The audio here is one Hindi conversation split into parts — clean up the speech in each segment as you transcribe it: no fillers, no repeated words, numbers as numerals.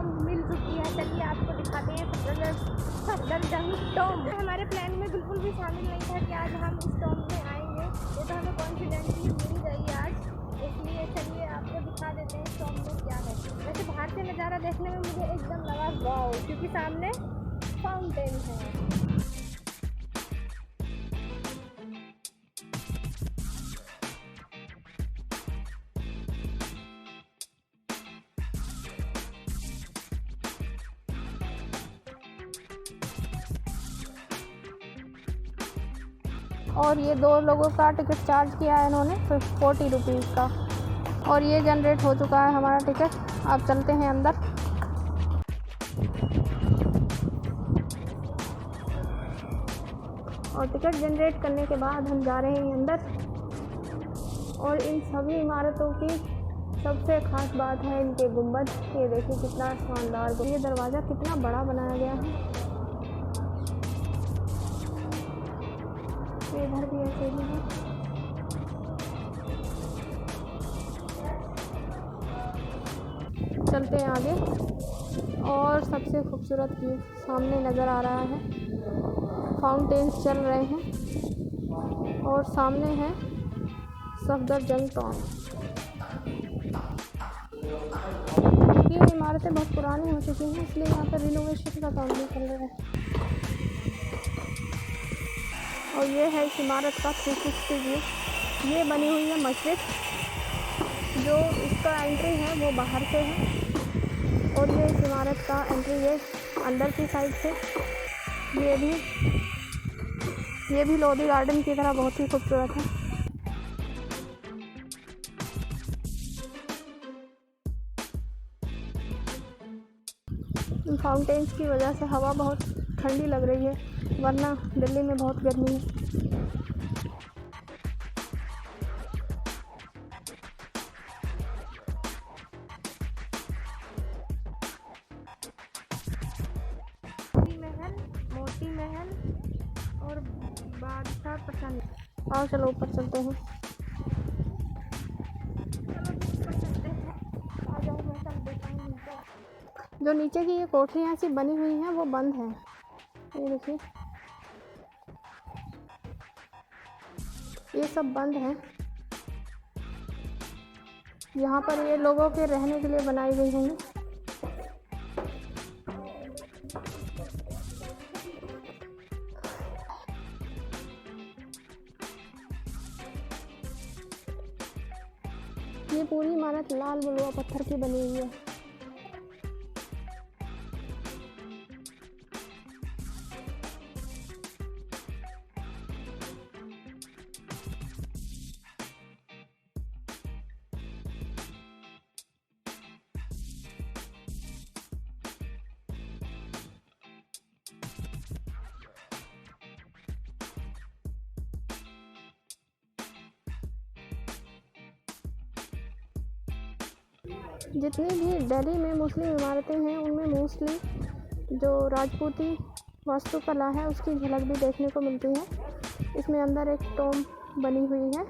टॉम मिल चुकी है। चलिए आपको दिखाते हैं सफदरजंग टॉम। हमारे प्लान में बिल्कुल भी शामिल नहीं था कि आज हम इस टॉम में आएंगे, ये तो हमें कॉन्फिडेंटली मिल गई आज, इसलिए चलिए आपको दिखा देते हैं इस टॉम में क्या है। वैसे बाहर से नज़ारा देखने में मुझे एकदम लगा वाओ, क्योंकि सामने फाउंटेन है। और ये 2 लोगों का टिकट चार्ज किया है इन्होंने 40 रुपीज़ का। और ये जनरेट हो चुका है हमारा टिकट। आप चलते हैं अंदर। और टिकट जनरेट करने के बाद हम जा रहे हैं अंदर। और इन सभी इमारतों की सबसे ख़ास बात है इनके गुंबद। ये देखिए कितना शानदार, ये दरवाज़ा कितना बड़ा बनाया गया है। इधर भी ऐसे ही है। चलते हैं आगे। और सबसे खूबसूरत ये सामने नज़र आ रहा है, फाउंटेन्स चल रहे हैं और सामने है सफदरजंग टॉम। ये इमारतें बहुत पुरानी हो चुकी हैं, इसलिए यहाँ पर रिनोवेशन का काम भी चल रहा है। और ये है इस इमारत का 360 व्यू। ये बनी हुई है मस्जिद, जो इसका एंट्री है वो बाहर से है। और ये इस इमारत का एंट्री है अंदर की साइड से। ये भी लोधी गार्डन की तरह बहुत ही खूबसूरत है। इन फाउंटेन्स की वजह से हवा बहुत ठंडी लग रही है, वरना दिल्ली में बहुत गर्मी है। मोती महल और बादशाह पसंद। आओ चलो ऊपर चलते हैं। जो नीचे की ये कोठरियाँ ऐसी बनी हुई हैं वो बंद हैं। ये देखिए ये सब बंद हैं। यहाँ पर ये लोगों के रहने के लिए बनाई गई होंगी। ये पूरी इमारत लाल बलुआ पत्थर की बनी हुई है। जितनी भी दिल्ली में मुस्लिम इमारतें हैं उनमें मोस्टली जो राजपूती वास्तुकला है उसकी झलक भी देखने को मिलती है। इसमें अंदर एक टॉम बनी हुई है।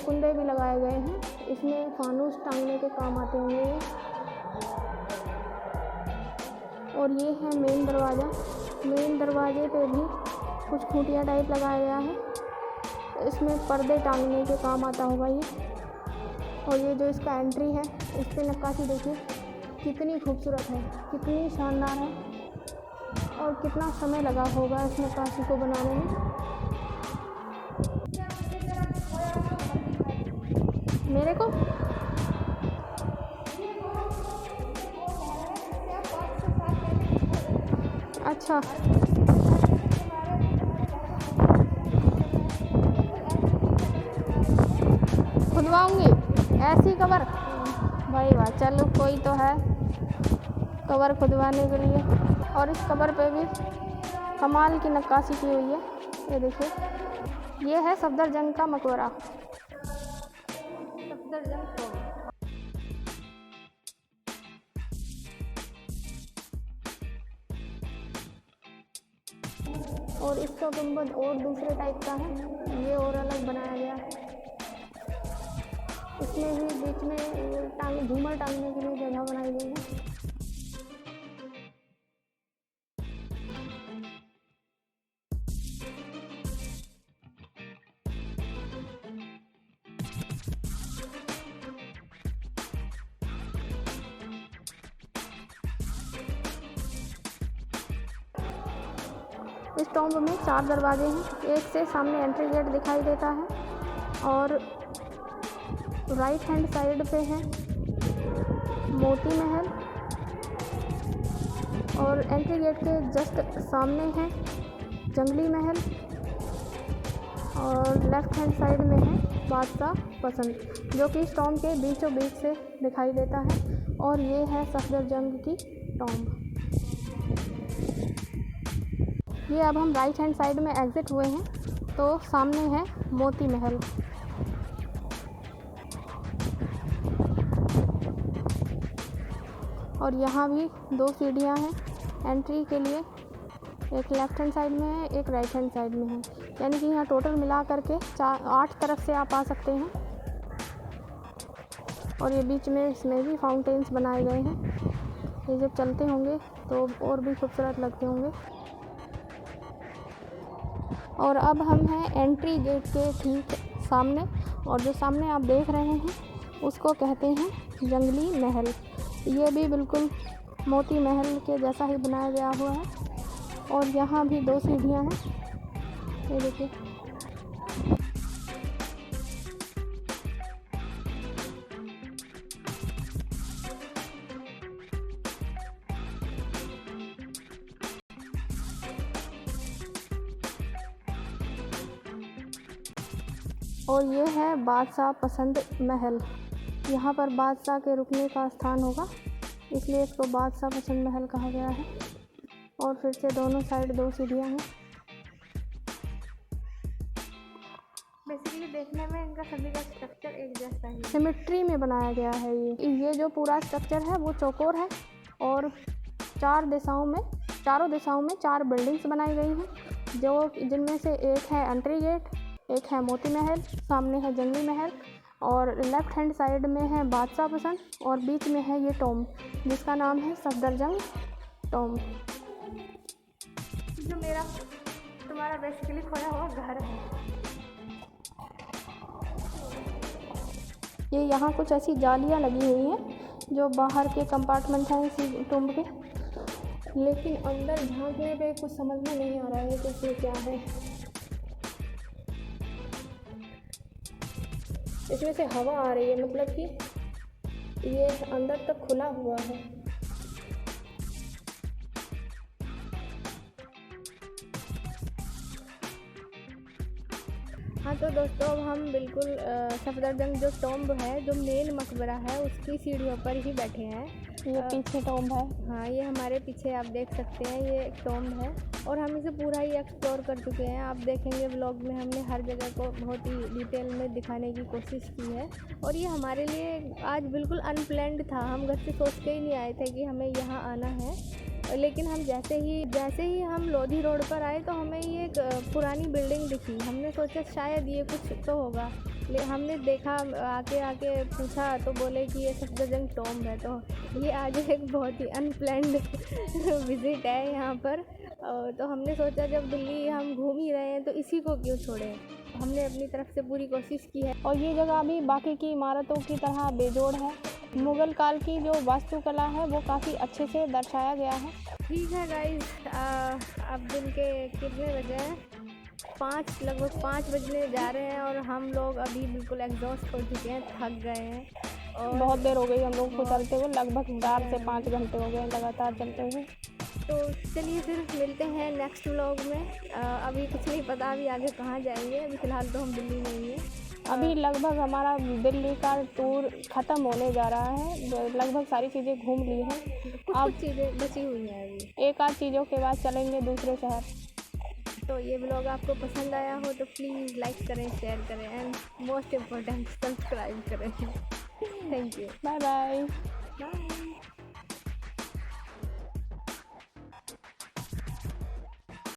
कुंडे भी लगाए गए हैं, इसमें फानूस टांगने के काम आते होंगे। और ये है मेन दरवाज़ा। मेन दरवाजे पे भी कुछ खूंटियाँ टाइप लगाया गया है, इसमें पर्दे टांगने के काम आता होगा ये। और ये जो इसका एंट्री है इस पर नक्काशी देखिए कितनी खूबसूरत है, कितनी शानदार है। और कितना समय लगा होगा इस नक्काशी को बनाने में। मेरे को अच्छा खुदवाऊंगी ऐसी कवर। भाई वाह, चलो कोई तो है कवर खुदवाने के लिए। और इस कवर पे भी कमाल की नक्काशी की हुई है। ये देखिए ये है सफदरजंग का मकबरा। सफदरजंग और इसका गुंबद और दूसरे टाइप का है, ये और अलग बनाया गया है। इसमें भी बीच में झूमर टांगने के लिए जगह बनाई गई है। इस टॉम्ब में 4 दरवाजे हैं। एक से सामने एंट्री गेट दिखाई देता है और राइट हैंड साइड पे है मोती महल और एंट्री गेट के जस्ट सामने है जंगली महल और लेफ्ट हैंड साइड में है बादशाह पसंद, जो कि इस टॉम्ब के बीचों बीच से दिखाई देता है। और ये है सफदरजंग की टॉम्ब। ये अब हम राइट हैंड साइड में एग्ज़िट हुए हैं तो सामने है मोती महल। और यहाँ भी 2 सीढ़ियाँ हैं एंट्री के लिए, एक लेफ़्ट हैंड साइड में है, एक राइट हैंड साइड में है। यानी कि यहाँ टोटल मिला करके 8 तरफ से आप आ सकते हैं। और ये बीच में इसमें भी फाउंटेन्स बनाए गए हैं, ये जब चलते होंगे तो और भी खूबसूरत लगते होंगे। और अब हम हैं एंट्री गेट के ठीक सामने, और जो सामने आप देख रहे हैं उसको कहते हैं जंगली महल। ये भी बिल्कुल मोती महल के जैसा ही बनाया गया हुआ है। और यहाँ भी 2 सीढ़ियाँ हैं, ये देखिए। और ये है बादशाह पसंद महल। यहाँ पर बादशाह के रुकने का स्थान होगा, इसलिए इसको बादशाह पसंद महल कहा गया है। और फिर से दोनों साइड 2 सीढ़ियाँ हैं। बेसिकली देखने में इनका सभी का स्ट्रक्चर एक जैसा ही सिमेट्री में बनाया गया है। ये जो पूरा स्ट्रक्चर है वो चौकोर है और चारों दिशाओं में 4 बिल्डिंग्स बनाई गई हैं, जिनमें से एक है एंट्री गेट, एक है मोती महल, सामने है जंगली महल और लेफ़्ट हैंड साइड में है बादशाह पसंद और बीच में है ये टॉम्ब, जिसका नाम है सफदरजंग टॉम्ब, जो तुम्हारा बेसिकली खोया हुआ घर है। ये यहाँ कुछ ऐसी जालियाँ लगी हुई हैं जो बाहर के कंपार्टमेंट हैं इसी टॉम्ब के, लेकिन अंदर झांकने पे कुछ समझ में नहीं आ रहा है कि इसमें क्या है। इसमें से हवा आ रही है, मतलब कि ये अंदर तक खुला हुआ है। हाँ तो दोस्तों, अब हम बिल्कुल सफदरजंग जो टॉम्ब है, जो मेन मकबरा है, उसकी सीढ़ियों पर ही बैठे हैं। ये पीछे टॉम्ब है। हाँ, ये हमारे पीछे आप देख सकते हैं, ये एक टॉम्ब है और हम इसे पूरा ही एक्सप्लोर कर चुके हैं। आप देखेंगे व्लॉग में हमने हर जगह को बहुत ही डिटेल में दिखाने की कोशिश की है। और ये हमारे लिए आज बिल्कुल अनप्लैन्ड था, हम घर से सोच के ही नहीं आए थे कि हमें यहाँ आना है। लेकिन हम जैसे ही हम लोधी रोड पर आए तो हमें ये एक पुरानी बिल्डिंग दिखी। हमने सोचा शायद ये कुछ तो होगा, हमने देखा, आके पूछा तो बोले कि ये सफदरजंग टॉम्ब है। तो ये आज एक बहुत ही अनप्लैन्ड विज़िट है यहाँ पर। तो हमने सोचा जब दिल्ली हम घूम ही रहे हैं तो इसी को क्यों छोड़ें। हमने अपनी तरफ से पूरी कोशिश की है। और ये जगह भी बाकी की इमारतों की तरह बेजोड़ है। मुग़ल काल की जो वास्तुकला है वो काफ़ी अच्छे से दर्शाया गया है। ठीक है गाइस, अब दिन के कितने बजे हैं? लगभग 5 बजने जा रहे हैं और हम लोग अभी बिल्कुल एग्जॉस्ट हो चुके हैं, थक गए हैं और बहुत देर हो गई हम लोग को चलते हुए। लगभग 4 से 5 घंटे हो गए लगातार चलते हुए। तो चलिए फिर मिलते हैं नेक्स्ट व्लॉग में। अभी कुछ नहीं पता अभी आगे कहाँ जाएंगे, अभी फ़िलहाल तो हम दिल्ली में ही हैं। अभी लगभग हमारा दिल्ली का टूर ख़त्म होने जा रहा है, लगभग सारी चीज़ें घूम ली हैं। अब चीज़ें बची हुई हैं, अभी एक आध चीज़ों के बाद चलेंगे दूसरे शहर। तो ये व्लॉग आपको पसंद आया हो तो प्लीज़ लाइक करें, शेयर करें एंड मोस्ट इम्पोर्टेंट सब्सक्राइब करें। Thank you. Bye bye.